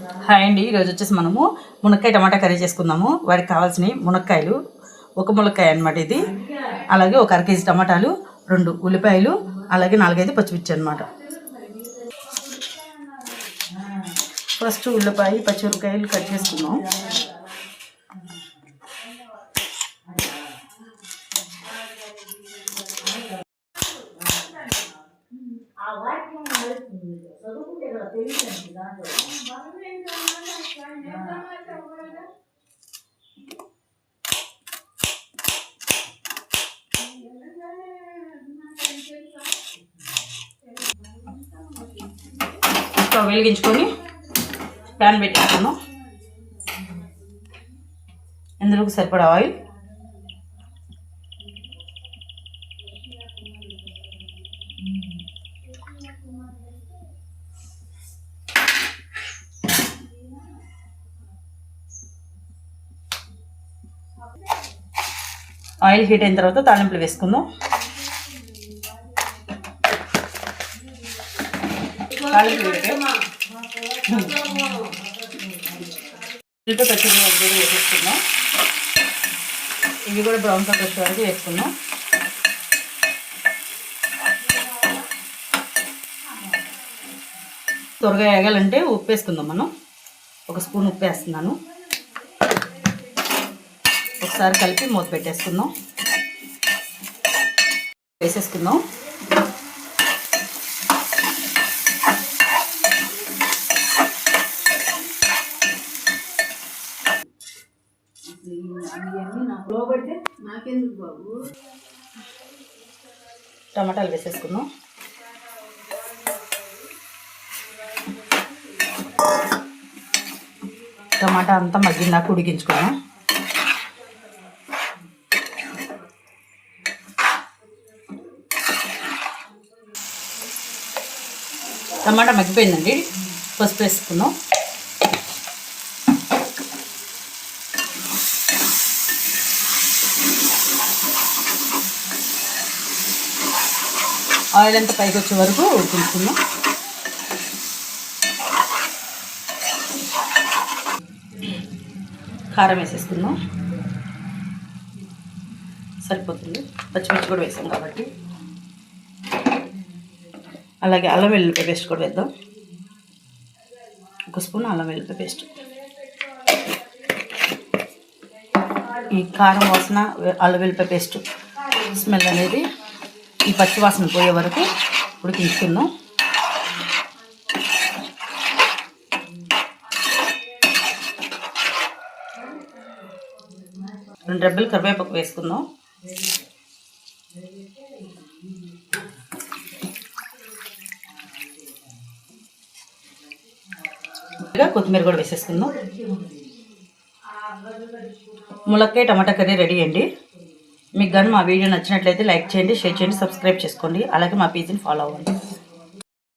Hi అండి, ఈరోజు వచ్చేసి మనము మునక్కాయ టమాటా కర్రీ చేసుకుందాము. వాటికి కావాల్సిన మునక్కాయలు, ఒక మునక్కాయ అనమాట ఇది, అలాగే ఒక అర కేజీ టమాటాలు, 2 ఉల్లిపాయలు, అలాగే 4-5 పచ్చిమిర్చి అనమాట. ఫస్ట్ ఉల్లిపాయ పచ్చిమిరపకాయలు కట్ చేసుకుందాం. స్టవ్ వెలిగించుకొని ప్యాన్ పెట్టేసుకున్నాం. ఇందులోకి సరిపడా ఆయిల్, ఆయిల్ హీట్ అయిన తర్వాత తాలింపులు వేసుకుందాం. తాలింపులు పచ్చిమిరపకాయలు వేసేసుకుందాం. ఇవి కూడా బ్రౌన్ కలర్ వచ్చే వరకు వేసుకుందాం. త్వరగా వేగాలంటే ఉప్పు వేసుకుందాం. మనం 1 స్పూన్ ఉప్పు వేస్తున్నాను. ఒకసారి కలిపి మూత పెట్టేసుకుందాం. వేసేసుకుందాం. టమాటాలు వేసేసుకుందాం. టమాటా అంతా మగ్గిందాక ఉడికించుకుందాం. టమాటా మగ్గిపోయిందండి. పసుపు వేసుకుందాం. ఆయిల్ అంతా పైకి వచ్చే వరకు ఉడికించుకుందాం. కారం వేసేసుకుందాం. సరిపోతుంది, పచ్చిమిర్చి కూడా వేసాం కాబట్టి. అలాగే అల్లం వెల్లుల్లిపాయ పేస్ట్ కూడా వేద్దాం. 1 స్పూన్ అల్లం వెల్లుల్లిపాయ పేస్ట్. ఈ కారం వాసన, అల్లం వెల్లుల్లిపాయ పేస్ట్ స్మెల్ అనేది ఈ పచ్చి వాసన పోయే వరకు ఉడికించుకుందాం. రెండు రెబ్బలు కరివేపాకు వేసుకుందాం. కొత్తిమీర కూడా వేసేసుకుందాం. ములక్కాయ టమాటా కర్రీ రెడీ అండి. మీకు కానీ మా వీడియో నచ్చినట్లయితే లైక్ చేయండి, షేర్ చేయండి, సబ్స్క్రైబ్ చేసుకోండి. అలాగే మా పేజీని ఫాలో అవ్వండి.